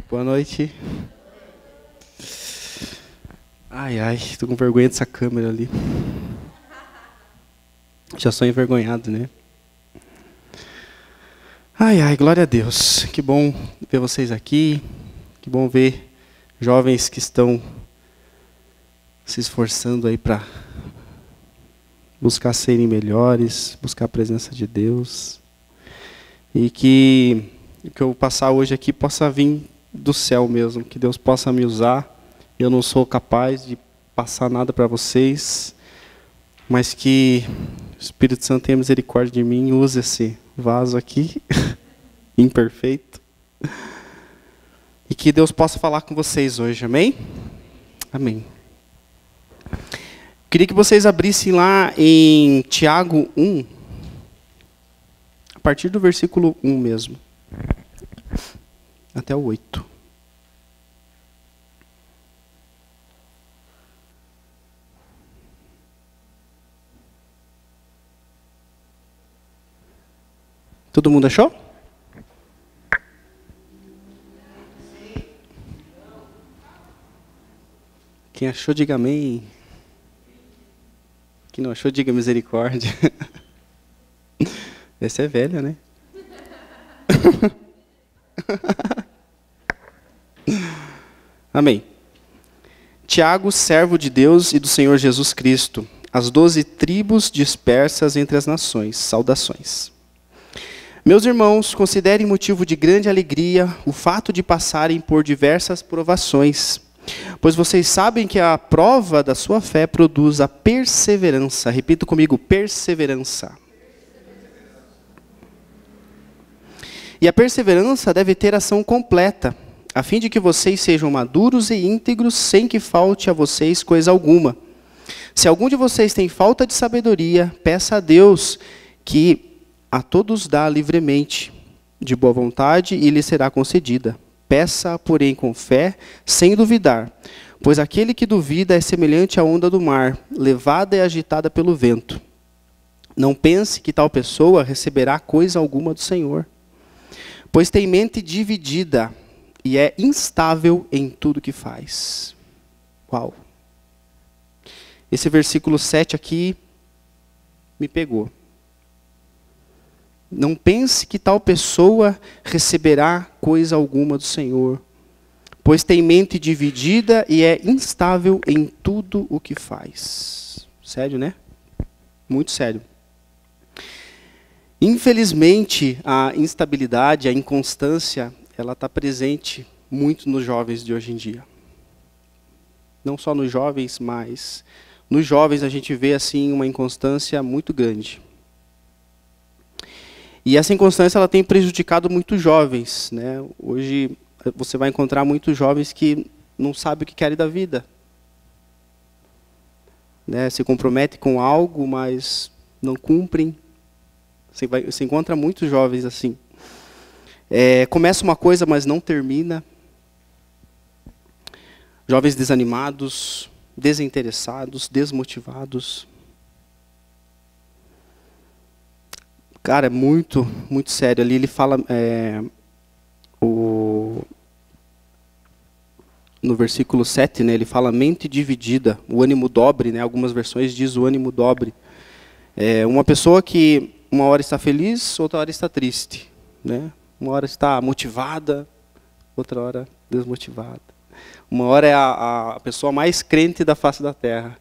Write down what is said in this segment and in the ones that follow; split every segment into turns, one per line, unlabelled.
Boa noite. Ai, ai, tô com vergonha dessa câmera ali. Já sou envergonhado, né? Ai, ai, glória a Deus. Que bom ver vocês aqui. Que bom ver jovens que estão se esforçando aí para buscar serem melhores, buscar a presença de Deus. E que o que eu passar hoje aqui possa vir do céu mesmo, que Deus possa me usar. Eu não sou capaz de passar nada para vocês, mas que o Espírito Santo tenha misericórdia de mim e use esse vaso aqui, imperfeito. E que Deus possa falar com vocês hoje, amém? Amém. Queria que vocês abrissem lá em Tiago 1, a partir do versículo 1 mesmo, até o 8. Todo mundo achou? Quem achou, diga amém. Quem não achou, diga misericórdia. Essa é velha, né? Amém. Tiago, servo de Deus e do Senhor Jesus Cristo, as 12 tribos dispersas entre as nações, saudações. Meus irmãos, considerem motivo de grande alegria o fato de passarem por diversas provações, pois vocês sabem que a prova da sua fé produz a perseverança. Repita comigo, perseverança. E a perseverança deve ter ação completa, a fim de que vocês sejam maduros e íntegros, sem que falte a vocês coisa alguma. Se algum de vocês tem falta de sabedoria, peça a Deus, que a todos dá livremente, de boa vontade, e lhe será concedida. Peça, porém, com fé, sem duvidar, pois aquele que duvida é semelhante à onda do mar, levada e agitada pelo vento. Não pense que tal pessoa receberá coisa alguma do Senhor, pois tem mente dividida e é instável em tudo que faz. Uau! Esse versículo 7 aqui me pegou. Não pense que tal pessoa receberá coisa alguma do Senhor, pois tem mente dividida e é instável em tudo o que faz. Sério, né? Muito sério. Infelizmente, a instabilidade, a inconstância, ela está presente muito nos jovens de hoje em dia. Não só nos jovens, mas nos jovens a gente vê assim uma inconstância muito grande. E essa inconstância ela tem prejudicado muitos jovens, né? Hoje você vai encontrar muitos jovens que não sabem o que querem da vida, né? Se comprometem com algo, mas não cumprem. Você encontra muitos jovens assim. Começa uma coisa, mas não termina. Jovens desanimados, desinteressados, desmotivados. Cara, é muito, muito sério. Ali ele fala, no versículo 7, né, ele fala mente dividida, o ânimo dobre, né, algumas versões diz o ânimo dobre. Uma pessoa que uma hora está feliz, outra hora está triste, né? Uma hora está motivada, outra hora desmotivada. Uma hora é a pessoa mais crente da face da terra.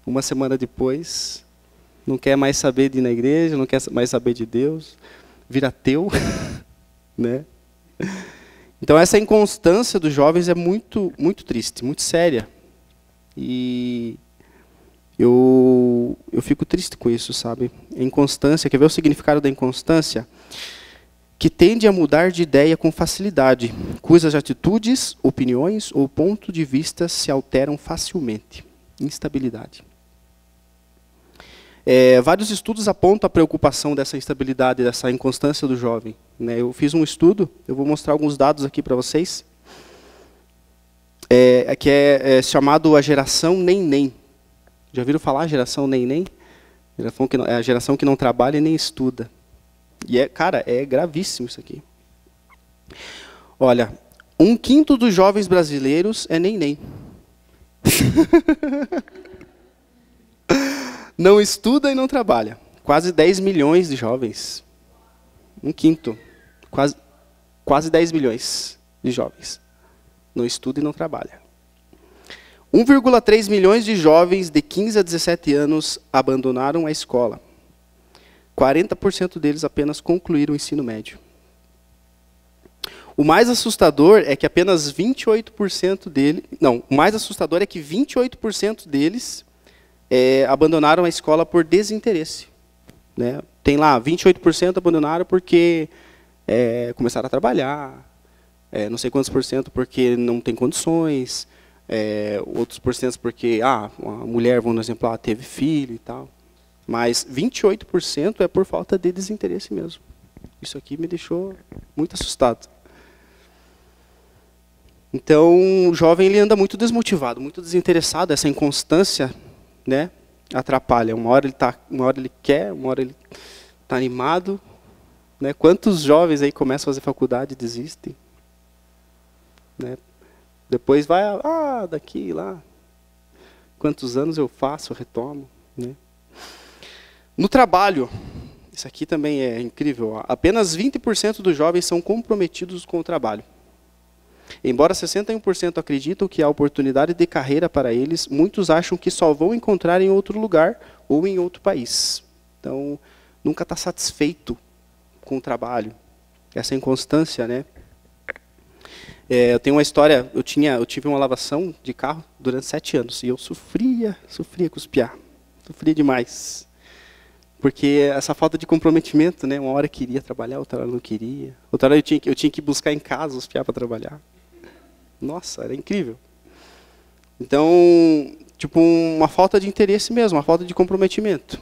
Uma semana depois, não quer mais saber de ir na igreja, não quer mais saber de Deus, vira ateu, né? Então essa inconstância dos jovens é muito, muito triste, muito séria. E eu fico triste com isso, sabe? A inconstância, quer ver o significado da inconstância? Que tende a mudar de ideia com facilidade, cujas atitudes, opiniões ou ponto de vista se alteram facilmente. Instabilidade. Vários estudos apontam a preocupação dessa instabilidade, dessa inconstância do jovem, né? Eu fiz um estudo, eu vou mostrar alguns dados aqui para vocês, que é chamado a geração nem-nem. Já ouviram falar geração nem-nem? É a geração que não trabalha e nem estuda. E cara, é gravíssimo isso aqui. Olha, 1/5 dos jovens brasileiros é neném. Não estuda e não trabalha. Quase 10 milhões de jovens. 1/5. Quase 10 milhões de jovens. Não estuda e não trabalha. 1,3 milhões de jovens de 15 a 17 anos abandonaram a escola. 40% deles apenas concluíram o ensino médio. O mais assustador é que apenas 28% deles... Não, o mais assustador é que 28% deles abandonaram a escola por desinteresse. Né? Tem lá, 28% abandonaram porque começaram a trabalhar, não sei quantos por cento porque não tem condições, outros porcentos porque a mulher, vamos exemplar, teve filho e tal. Mas 28% é por falta de desinteresse mesmo. Isso aqui me deixou muito assustado. Então, o jovem ele anda muito desmotivado, muito desinteressado. Essa inconstância, né, atrapalha. Uma hora ele quer, uma hora ele está animado. Né? Quantos jovens aí começam a fazer faculdade e desistem? Né? Depois vai, daqui lá. Quantos anos eu faço, eu retomo. Né? No trabalho, isso aqui também é incrível. Ó, apenas 20% dos jovens são comprometidos com o trabalho. Embora 61% acreditam que há oportunidade de carreira para eles, muitos acham que só vão encontrar em outro lugar ou em outro país. Então, nunca está satisfeito com o trabalho. Essa inconstância, né? Eu tenho uma história, eu tive uma lavação de carro durante 7 anos, e eu sofria com os piá. Sofria demais. Porque essa falta de comprometimento, né? Uma hora eu queria trabalhar, outra hora eu não queria. Outra hora eu tinha que buscar em casa os piá para trabalhar. Nossa, era incrível. Então, tipo, uma falta de interesse mesmo, uma falta de comprometimento.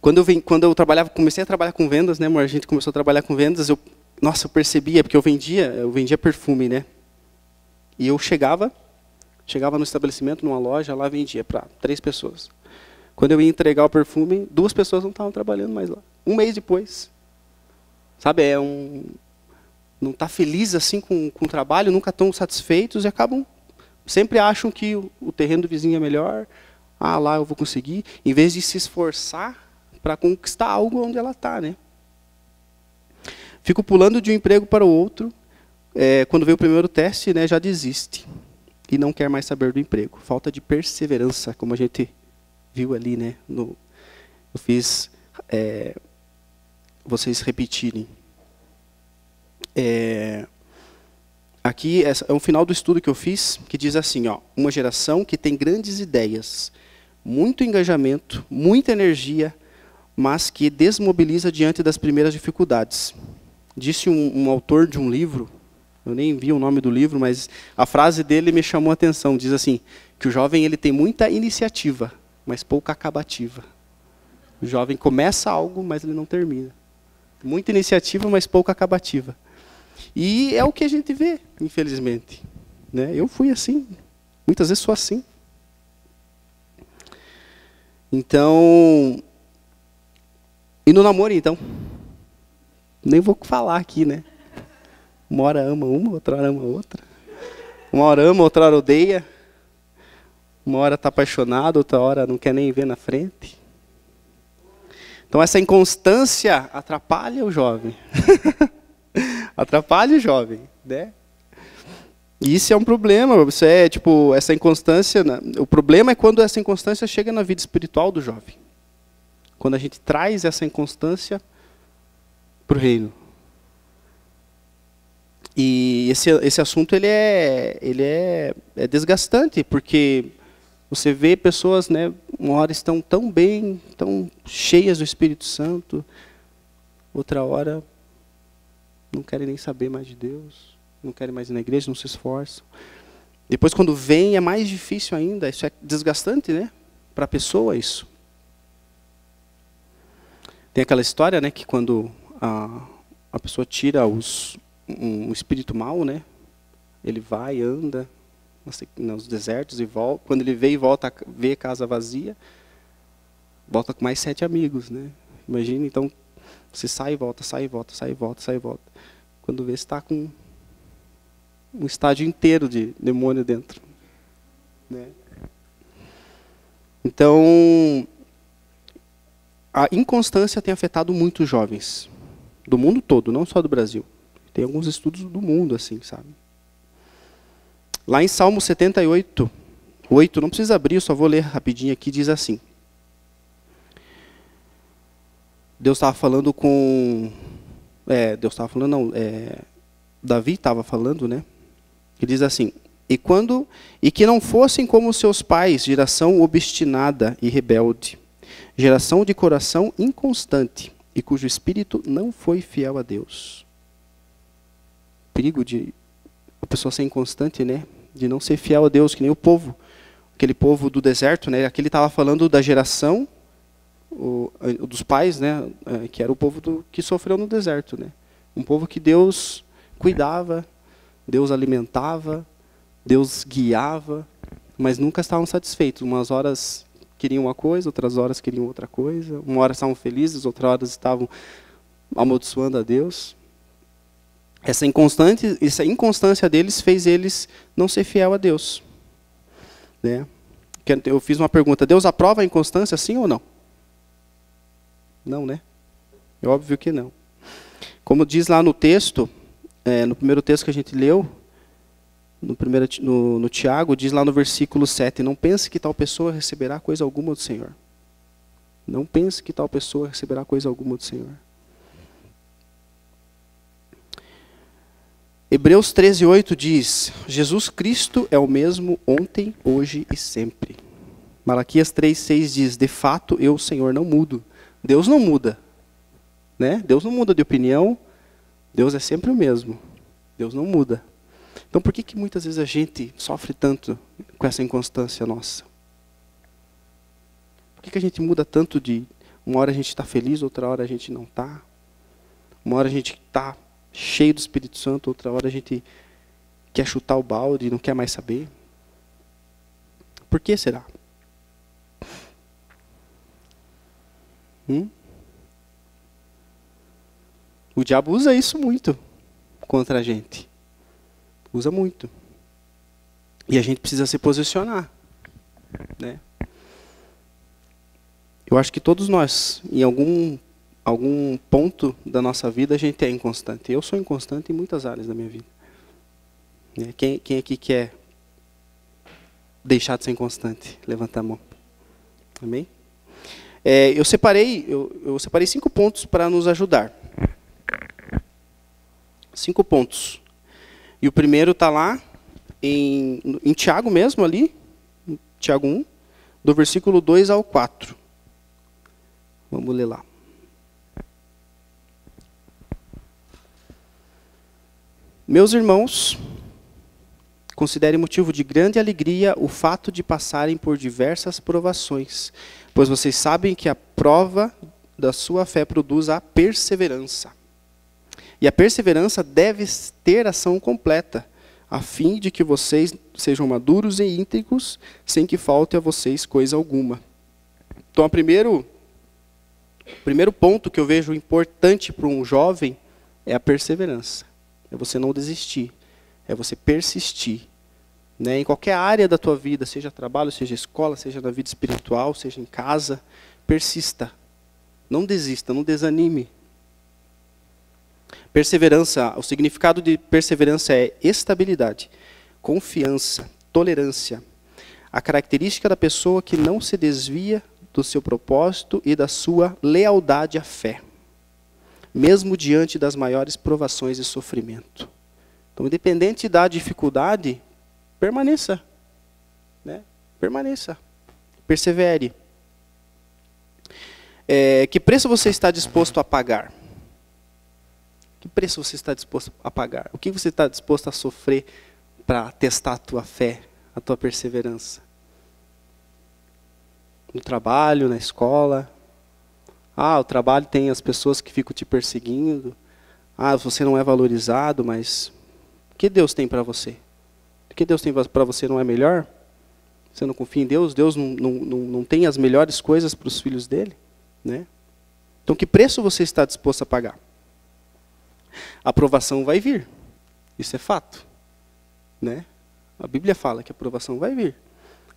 Quando eu comecei a trabalhar com vendas, né, amor? A gente começou a trabalhar com vendas, eu percebia, porque eu vendia perfume, né? E eu chegava no estabelecimento, numa loja, lá vendia para 3 pessoas. Quando eu ia entregar o perfume, 2 pessoas não estavam trabalhando mais lá. 1 mês depois. Sabe, não está feliz assim com o trabalho, nunca estão satisfeitos e sempre acham que o terreno do vizinho é melhor, lá eu vou conseguir, em vez de se esforçar para conquistar algo onde ela está, né? Fico pulando de um emprego para o outro, quando vem o primeiro teste, né, já desiste e não quer mais saber do emprego. Falta de perseverança, como a gente viu ali, né? Eu fiz vocês repetirem. Aqui é o final do estudo que eu fiz, que diz assim, ó, uma geração que tem grandes ideias, muito engajamento, muita energia, mas que desmobiliza diante das primeiras dificuldades. Disse um autor de um livro, eu nem vi o nome do livro, mas a frase dele me chamou a atenção. Diz assim, que o jovem ele tem muita iniciativa, mas pouca acabativa. O jovem começa algo, mas ele não termina. Muita iniciativa, mas pouca acabativa. E é o que a gente vê, infelizmente. Né? Eu fui assim, muitas vezes sou assim. Então, e no namoro, então? Nem vou falar aqui, né? Uma hora ama uma, outra hora ama outra. Uma hora ama, outra hora odeia. Uma hora está apaixonado, outra hora não quer nem ver na frente. Então essa inconstância atrapalha o jovem. Atrapalha o jovem, né? E isso é um problema. Essa inconstância. O problema é quando essa inconstância chega na vida espiritual do jovem. Quando a gente traz essa inconstância para o reino. E esse assunto ele é desgastante, porque você vê pessoas, né, uma hora estão tão bem, tão cheias do Espírito Santo, outra hora não querem nem saber mais de Deus, não querem mais ir na igreja, não se esforçam. Depois, quando vem, é mais difícil ainda. Isso é desgastante, né, para a pessoa, isso. Tem aquela história, né, que quando a pessoa tira um espírito mau, né, ele vai, anda nos desertos e volta. Quando ele vê e volta, vê a casa vazia, volta com mais 7 amigos, né? Imagina, então, você sai e volta, sai e volta, sai e volta, sai e volta. Quando vê, você está com um estádio inteiro de demônio dentro. Né? Então, a inconstância tem afetado muitos jovens. Do mundo todo, não só do Brasil. Tem alguns estudos do mundo, assim, sabe? Lá em Salmo 78, 8, não precisa abrir, eu só vou ler rapidinho aqui, diz assim. Deus estava falando com... Davi estava falando, né? Ele diz assim, e que não fossem como seus pais, geração obstinada e rebelde, geração de coração inconstante, e cujo espírito não foi fiel a Deus. Perigo de a pessoa ser inconstante, né? De não ser fiel a Deus, que nem o povo, aquele povo do deserto, né? Aqui ele estava falando da geração dos pais, né? Que era o povo que sofreu no deserto, né? Um povo que Deus cuidava, Deus alimentava, Deus guiava, mas nunca estavam satisfeitos. Umas horas queriam uma coisa, outras horas queriam outra coisa. Uma hora estavam felizes, outras horas estavam amaldiçoando a Deus. Essa inconstância deles fez eles não ser fiel a Deus. Né? Eu fiz uma pergunta, Deus aprova a inconstância, sim ou não? Não, né? É óbvio que não. Como diz lá no texto, no primeiro texto que a gente leu, no Tiago, diz lá no versículo 7, não pense que tal pessoa receberá coisa alguma do Senhor. Não pense que tal pessoa receberá coisa alguma do Senhor. Hebreus 13:8 diz, Jesus Cristo é o mesmo ontem, hoje e sempre. Malaquias 3:6 diz, de fato eu, Senhor, não mudo. Deus não muda. Né? Deus não muda de opinião, Deus é sempre o mesmo. Deus não muda. Então por que muitas vezes a gente sofre tanto com essa inconstância nossa? Por que a gente muda tanto de uma hora a gente está feliz, outra hora a gente não está? Uma hora a gente está cheio do Espírito Santo, outra hora a gente quer chutar o balde e não quer mais saber? Por que será? O diabo usa isso muito contra a gente. Usa muito. E a gente precisa se posicionar. Né? Eu acho que todos nós, em algum ponto da nossa vida, a gente é inconstante. Eu sou inconstante em muitas áreas da minha vida. Quem aqui quer deixar de ser inconstante? Levanta a mão. Amém? Eu separei 5 pontos para nos ajudar. 5 pontos. E o primeiro está lá em Tiago mesmo, ali, Tiago 1, do versículo 2 ao 4. Vamos ler lá. Meus irmãos, considerem motivo de grande alegria o fato de passarem por diversas provações, pois vocês sabem que a prova da sua fé produz a perseverança. E a perseverança deve ter ação completa, a fim de que vocês sejam maduros e íntegros, sem que falte a vocês coisa alguma. Então, o primeiro ponto que eu vejo importante para um jovem é a perseverança. É você não desistir, é você persistir. Né? Em qualquer área da tua vida, seja trabalho, seja escola, seja na vida espiritual, seja em casa, persista. Não desista, não desanime. Perseverança, o significado de perseverança é estabilidade, confiança, tolerância. A característica da pessoa que não se desvia do seu propósito e da sua lealdade à fé, mesmo diante das maiores provações e sofrimento. Então, independente da dificuldade, permaneça. Né? Permaneça. Persevere. Que preço você está disposto a pagar? Que preço você está disposto a pagar? O que você está disposto a sofrer para testar a tua fé, a tua perseverança? No trabalho, na escola. O trabalho tem as pessoas que ficam te perseguindo. Você não é valorizado, mas o que Deus tem para você? O que Deus tem para você não é melhor? Você não confia em Deus? Deus não tem as melhores coisas para os filhos dele? Né? Então, que preço você está disposto a pagar? A aprovação vai vir. Isso é fato. né? A Bíblia fala que a provação vai vir.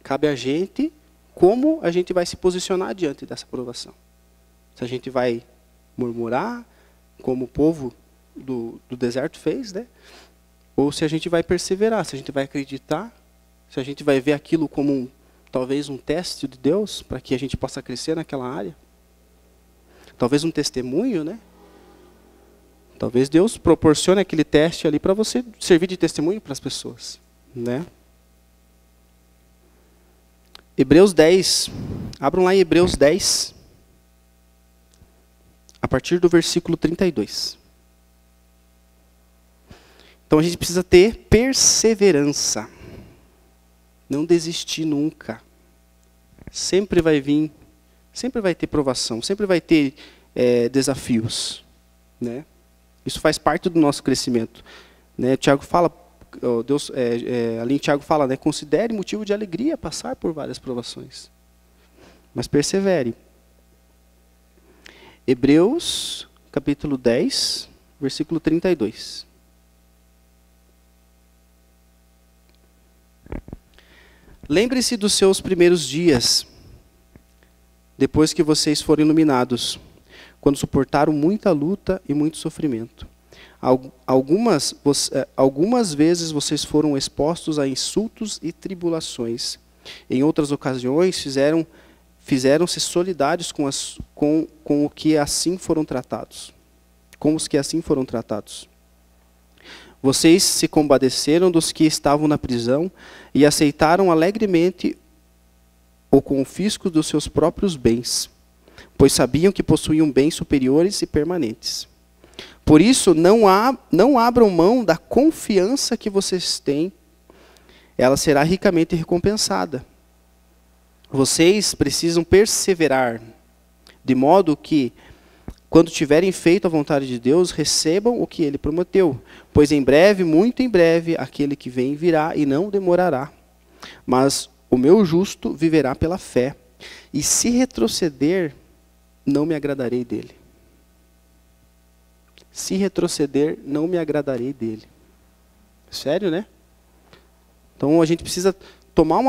Cabe a gente como a gente vai se posicionar diante dessa provação. Se a gente vai murmurar, como o povo do deserto fez, né? Ou se a gente vai perseverar, se a gente vai acreditar, se a gente vai ver aquilo como talvez um teste de Deus, para que a gente possa crescer naquela área. Talvez um testemunho, né? Talvez Deus proporcione aquele teste ali para você servir de testemunho para as pessoas, né? Hebreus 10, abram lá em Hebreus 10, a partir do versículo 32. Então a gente precisa ter perseverança, não desistir nunca. Sempre vai vir, sempre vai ter provação, sempre vai ter desafios, né? Isso faz parte do nosso crescimento, né? Tiago fala, ali em Tiago fala, né? Considere motivo de alegria passar por várias provações, mas persevere. Hebreus, capítulo 10, versículo 32. Lembre-se dos seus primeiros dias, depois que vocês foram iluminados, quando suportaram muita luta e muito sofrimento. Algumas vezes vocês foram expostos a insultos e tribulações. Em outras ocasiões, fizeram-se solidários com o que assim foram tratados. Com os que assim foram tratados. Vocês se compadeceram dos que estavam na prisão e aceitaram alegremente o confisco dos seus próprios bens, pois sabiam que possuíam bens superiores e permanentes. Por isso, não abram mão da confiança que vocês têm, ela será ricamente recompensada. Vocês precisam perseverar, de modo que, quando tiverem feito a vontade de Deus, recebam o que Ele prometeu. Pois em breve, muito em breve, aquele que vem virá e não demorará. Mas o meu justo viverá pela fé. E se retroceder, não me agradarei dele. Se retroceder, não me agradarei dele. Sério, né? Então a gente precisa tomar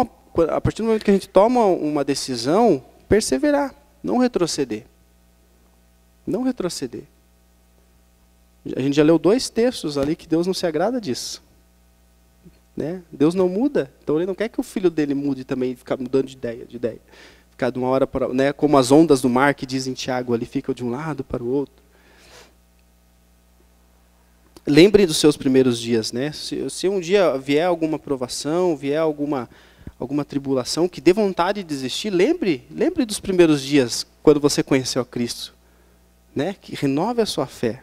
a partir do momento que a gente toma uma decisão, perseverar, não retroceder. Não retroceder. A gente já leu 2 textos ali que Deus não se agrada disso. Né? Deus não muda, então Ele não quer que o filho dele mude também, ficar mudando de ideia. Ficar de uma hora para outra, né? Como as ondas do mar que dizem Tiago ali, ficam de um lado para o outro. Lembre dos seus primeiros dias, né? Se um dia vier alguma provação, vier alguma tribulação que dê vontade de desistir, lembre dos primeiros dias, quando você conheceu a Cristo. Né? Que renove a sua fé.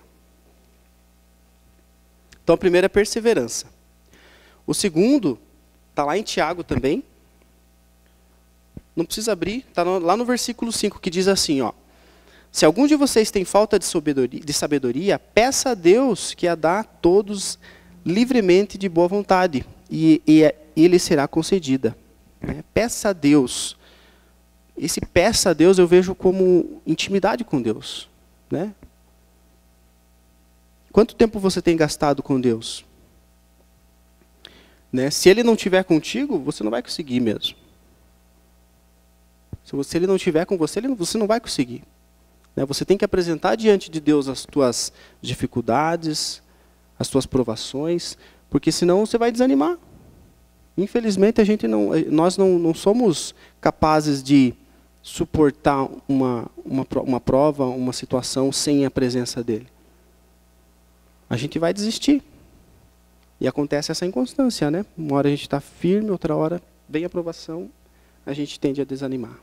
Então a primeira é perseverança. O segundo, está lá em Tiago também. Não precisa abrir, está lá no versículo 5, que diz assim, ó: se algum de vocês tem falta de sabedoria, peça a Deus que a dá a todos livremente de boa vontade, e ele será concedida. Né? Peça a Deus. Esse peça a Deus eu vejo como intimidade com Deus. Né? Quanto tempo você tem gastado com Deus? Né? Se Ele não estiver contigo, você não vai conseguir mesmo. Se Ele não estiver com você, você não vai conseguir. Né? Você tem que apresentar diante de Deus as tuas dificuldades, as tuas provações, porque senão você vai desanimar. Infelizmente, nós não somos capazes de suportar uma prova, uma situação sem a presença dele. A gente vai desistir. E acontece essa inconstância, né? Uma hora a gente está firme, outra hora vem a provação, a gente tende a desanimar.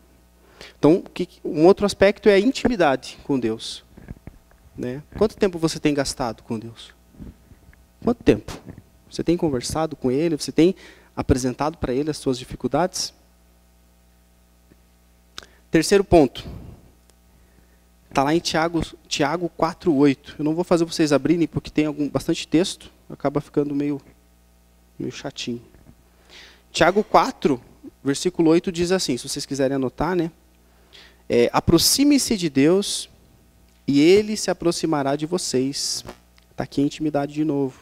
Então, um outro aspecto é a intimidade com Deus. Né? Quanto tempo você tem gastado com Deus? Quanto tempo? Você tem conversado com Ele? Você tem apresentado para Ele as suas dificuldades? Terceiro ponto. Está lá em Tiago 4:8. Eu não vou fazer vocês abrirem, porque tem bastante texto. Acaba ficando meio chatinho. Tiago 4, versículo 8 diz assim, se vocês quiserem anotar, né? Aproxime-se de Deus e Ele se aproximará de vocês. Está aqui a intimidade de novo.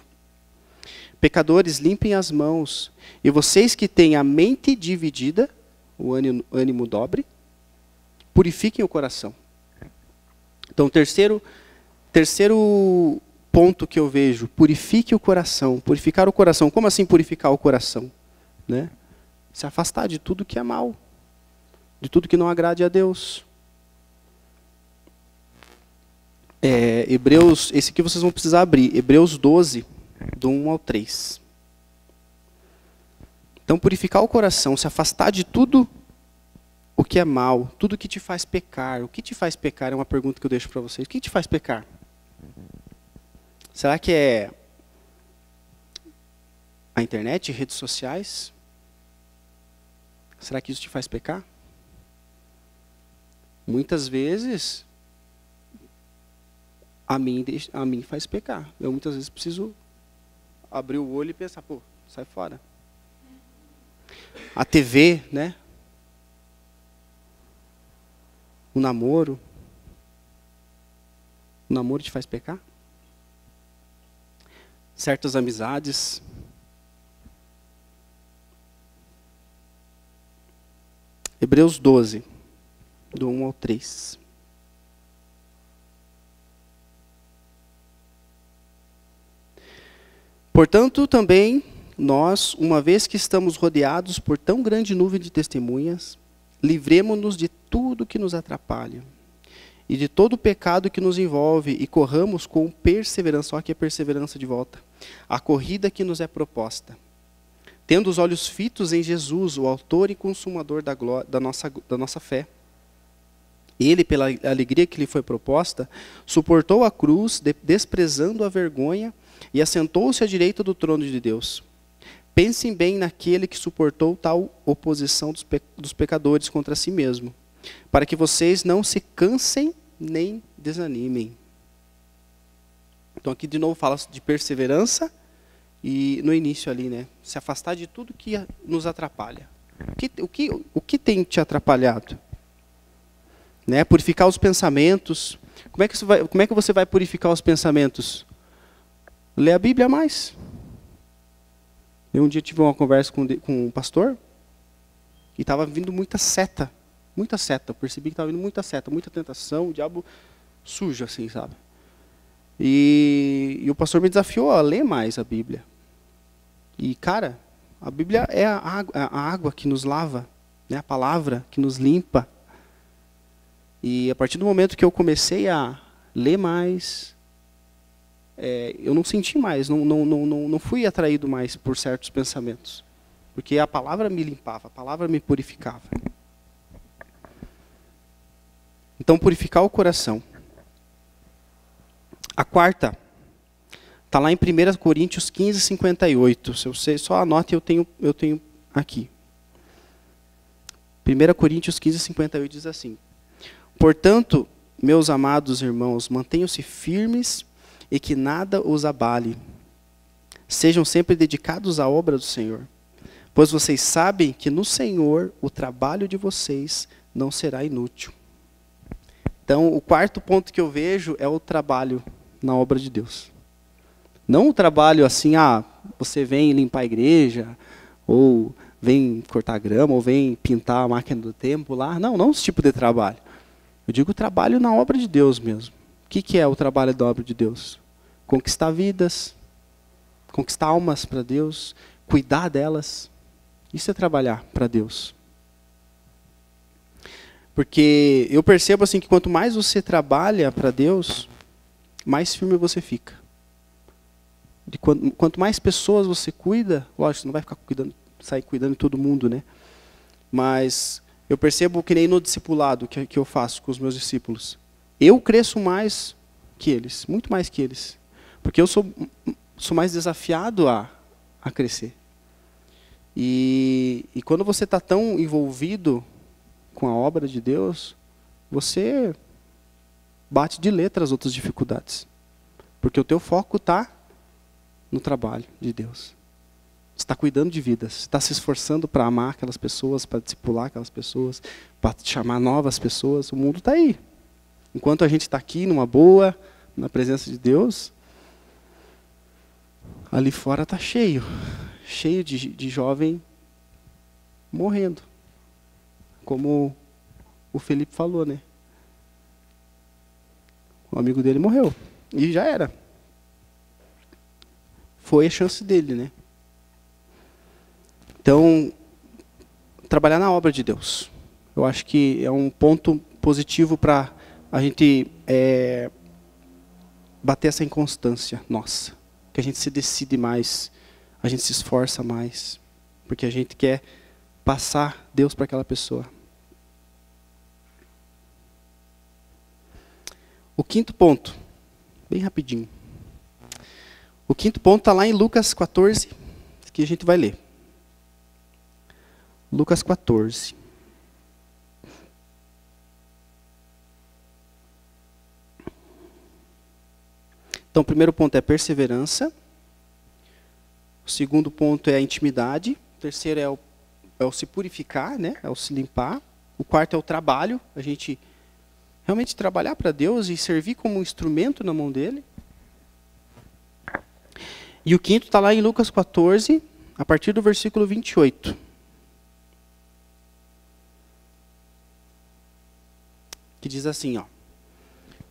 Pecadores, limpem as mãos. E vocês que têm a mente dividida, o ânimo dobre, purifiquem o coração. Então, terceiro ponto que eu vejo, purifique o coração. Purificar o coração. Como assim purificar o coração? Né? Se afastar de tudo que é mal, de tudo que não agrade a Deus. Hebreus, esse aqui vocês vão precisar abrir, Hebreus 12, do 1 ao 3. Então, purificar o coração, se afastar de tudo o que é mal, tudo que te faz pecar. O que te faz pecar é uma pergunta que eu deixo para vocês. O que te faz pecar? Será que é a internet, redes sociais? Será que isso te faz pecar? Muitas vezes, a mim faz pecar. Eu muitas vezes preciso abrir o olho e pensar, pô, sai fora. A TV, né? O namoro. O namoro te faz pecar? Certas amizades. Hebreus 12, do 1 ao 3. Portanto, também nós, uma vez que estamos rodeados por tão grande nuvem de testemunhas, livremo-nos de tudo que nos atrapalha e de todo o pecado que nos envolve e corramos com perseverança, olha aqui a perseverança de volta, a corrida que nos é proposta. Tendo os olhos fitos em Jesus, o autor e consumador da nossa fé. Ele, pela alegria que lhe foi proposta, suportou a cruz, desprezando a vergonha, e assentou-se à direita do trono de Deus. Pensem bem naquele que suportou tal oposição dos pecadores contra si mesmo, para que vocês não se cansem nem desanimem. Então aqui de novo fala de perseverança, e no início ali, né, se afastar de tudo que nos atrapalha. O que tem te atrapalhado? Né, purificar os pensamentos. Como é que você vai purificar os pensamentos? Lê a Bíblia mais. Eu um dia tive uma conversa com um pastor e estava vindo muita seta. Muita seta. Eu percebi que estava vindo muita seta, muita tentação, o diabo sujo assim, sabe? E o pastor me desafiou a ler mais a Bíblia. E, cara, a Bíblia é a água que nos lava, né? A palavra que nos limpa. E a partir do momento que eu comecei a ler mais, eu não senti mais, não fui atraído mais por certos pensamentos. Porque a palavra me limpava, a palavra me purificava. Então, purificar o coração. A quarta, está lá em 1 Coríntios 15, 58. Se você só anote, eu tenho aqui. 1 Coríntios 15, 58 diz assim: portanto, meus amados irmãos, mantenham-se firmes e que nada os abale. Sejam sempre dedicados à obra do Senhor, pois vocês sabem que no Senhor o trabalho de vocês não será inútil. Então, o quarto ponto que eu vejo é o trabalho na obra de Deus. Não o trabalho assim, você vem limpar a igreja, ou vem cortar grama, ou vem pintar a máquina do templo lá. Não esse tipo de trabalho. Eu digo o trabalho na obra de Deus mesmo. O que é o trabalho da obra de Deus? Conquistar vidas, conquistar almas para Deus, cuidar delas. Isso é trabalhar para Deus. Porque eu percebo assim que quanto mais você trabalha para Deus, mais firme você fica. Quanto mais pessoas você cuida, lógico, você não vai ficar sair cuidando de todo mundo, né? Mas eu percebo que nem no discipulado que eu faço com os meus discípulos. Eu cresço mais que eles, muito mais que eles. Porque eu sou mais desafiado a crescer. E quando você está tão envolvido com a obra de Deus, você bate de letra as outras dificuldades. Porque o teu foco está no trabalho de Deus. Você está cuidando de vidas, você está se esforçando para amar aquelas pessoas, para discipular aquelas pessoas, para chamar novas pessoas. O mundo está aí. Enquanto a gente está aqui numa boa, na presença de Deus, ali fora está cheio de jovem morrendo. Como o Felipe falou, né? O amigo dele morreu. E já era. Foi a chance dele, né? Então, trabalhar na obra de Deus. Eu acho que é um ponto positivo para a gente bater essa inconstância nossa. Que a gente se decide mais, a gente se esforça mais. Porque a gente quer passar Deus para aquela pessoa. O quinto ponto, bem rapidinho. O quinto ponto está lá em Lucas 14, que a gente vai ler. Lucas 14. Então, o primeiro ponto é perseverança. O segundo ponto é a intimidade. O terceiro é o se purificar, né? É o se limpar. O quarto é o trabalho. A gente realmente trabalhar para Deus e servir como um instrumento na mão dele. E o quinto está lá em Lucas 14, a partir do versículo 28. Que diz assim, ó.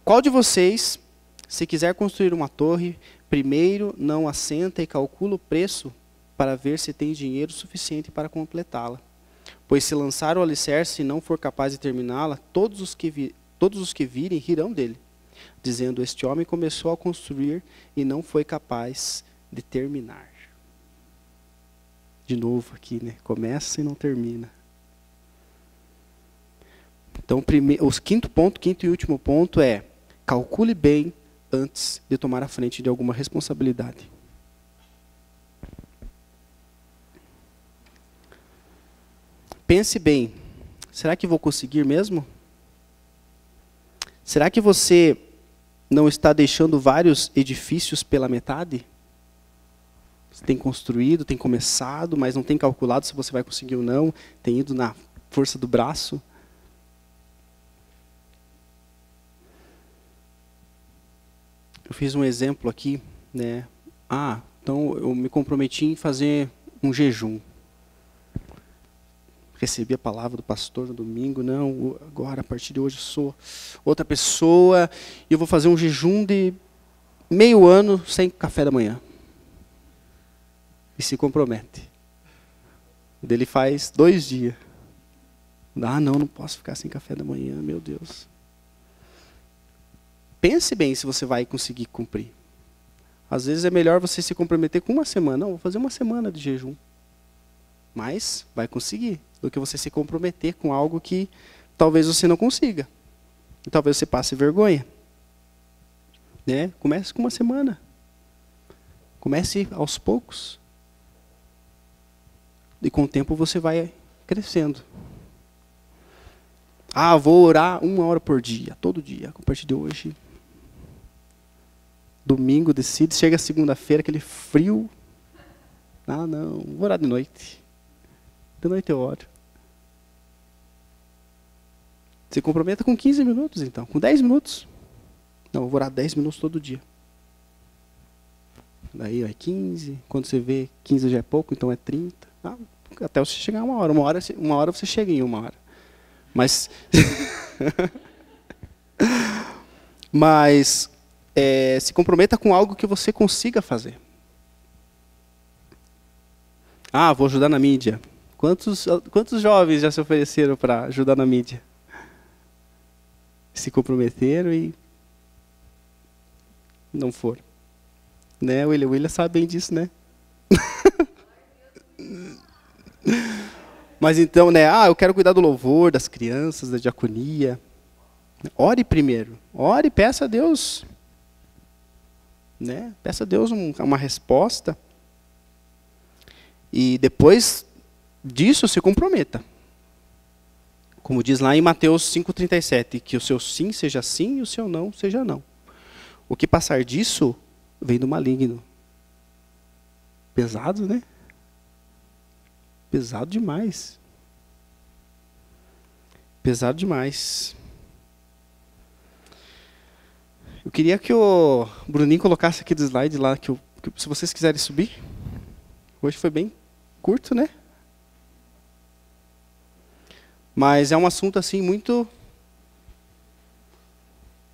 Qual de vocês, se quiser construir uma torre, primeiro não assenta e calcula o preço para ver se tem dinheiro suficiente para completá-la? Pois se lançar o alicerce e não for capaz de terminá-la, todos os que virem rirão dele, dizendo, este homem começou a construir e não foi capaz de terminar. De novo aqui, né? Começa e não termina. Então, o quinto e último ponto é, calcule bem antes de tomar a frente de alguma responsabilidade. Pense bem, será que vou conseguir mesmo? Será que você não está deixando vários edifícios pela metade? Você tem construído, tem começado, mas não tem calculado se você vai conseguir ou não, tem ido na força do braço. Eu fiz um exemplo aqui, né? Então eu me comprometi em fazer um jejum. Recebi a palavra do pastor no domingo, não, agora a partir de hoje eu sou outra pessoa e eu vou fazer um jejum de meio ano sem café da manhã. E se compromete. Ele faz 2 dias. Não posso ficar sem café da manhã, meu Deus. Pense bem se você vai conseguir cumprir. Às vezes é melhor você se comprometer com uma semana. Não, vou fazer uma semana de jejum. Mas vai conseguir. Do que você se comprometer com algo que talvez você não consiga. E talvez você passe vergonha. Né? Comece com uma semana. Comece aos poucos. E com o tempo você vai crescendo. Vou orar 1 hora por dia, todo dia, a partir de hoje. Domingo decide, chega segunda-feira, aquele frio. Não, vou orar de noite. De noite eu oro. Se comprometa com 15 minutos, então. Com 10 minutos. Não, eu vou orar 10 minutos todo dia. Daí é 15. Quando você vê 15 já é pouco, então é 30. Até você chegar a 1 hora. Uma hora você chega em 1 hora. Mas... se comprometa com algo que você consiga fazer. Vou ajudar na mídia. Quantos jovens já se ofereceram para ajudar na mídia? Se comprometeram e não foram. Né? O William sabe bem disso, né? Mas então, né? Eu quero cuidar do louvor, das crianças, da diaconia. Ore primeiro. Ore e peça a Deus. Né? Peça a Deus uma resposta. E depois disso se comprometa. Como diz lá em Mateus 5,37, que o seu sim seja sim e o seu não seja não. O que passar disso vem do maligno. Pesado, né? Pesado demais. Pesado demais. Eu queria que o Bruninho colocasse aqui do slide lá que eu Se vocês quiserem subir. Hoje foi bem curto, né? Mas é um assunto assim muito...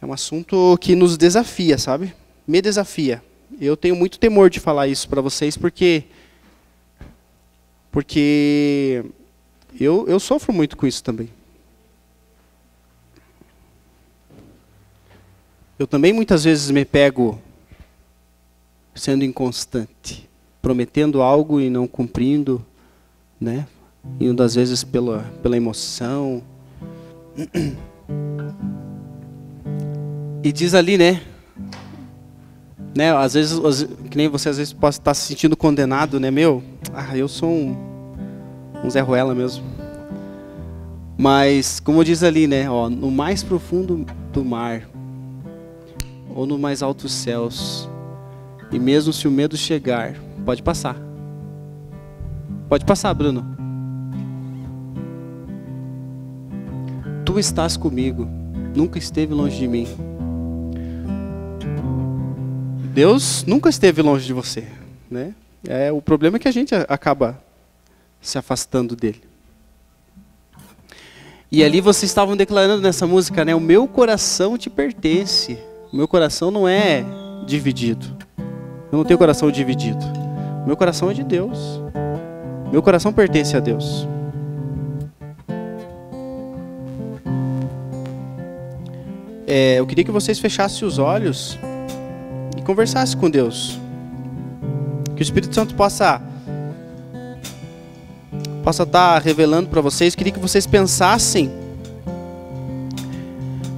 É um assunto que nos desafia, sabe? Me desafia. Eu tenho muito temor de falar isso para vocês, porque eu sofro muito com isso também. Eu também muitas vezes me pego sendo inconstante, prometendo algo e não cumprindo, né? E das vezes pela emoção. E diz ali, né? Às vezes, que nem você às vezes pode estar se sentindo condenado, né? Eu sou um Zé Ruela mesmo. Mas, como diz ali, né? No mais profundo do mar, ou no mais altos céus, e mesmo se o medo chegar, pode passar. Pode passar, Bruno. Tu estás comigo, nunca esteve longe de mim. Deus nunca esteve longe de você, né? O problema é que a gente acaba se afastando dele. E ali vocês estavam declarando nessa música, né? O meu coração te pertence. O meu coração não é dividido. Eu não tenho coração dividido. O meu coração é de Deus. Meu coração pertence a Deus. Eu queria que vocês fechassem os olhos e conversassem com Deus. Que o Espírito Santo possa estar revelando para vocês. Queria que vocês pensassem.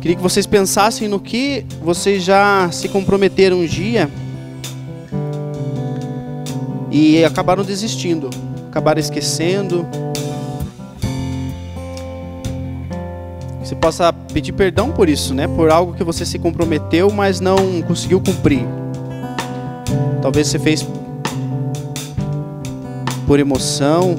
Queria que vocês pensassem no que vocês já se comprometeram um dia e acabaram desistindo, acabaram esquecendo. Você possa pedir perdão por isso, né? Por algo que você se comprometeu, mas não conseguiu cumprir. Talvez você fez por emoção,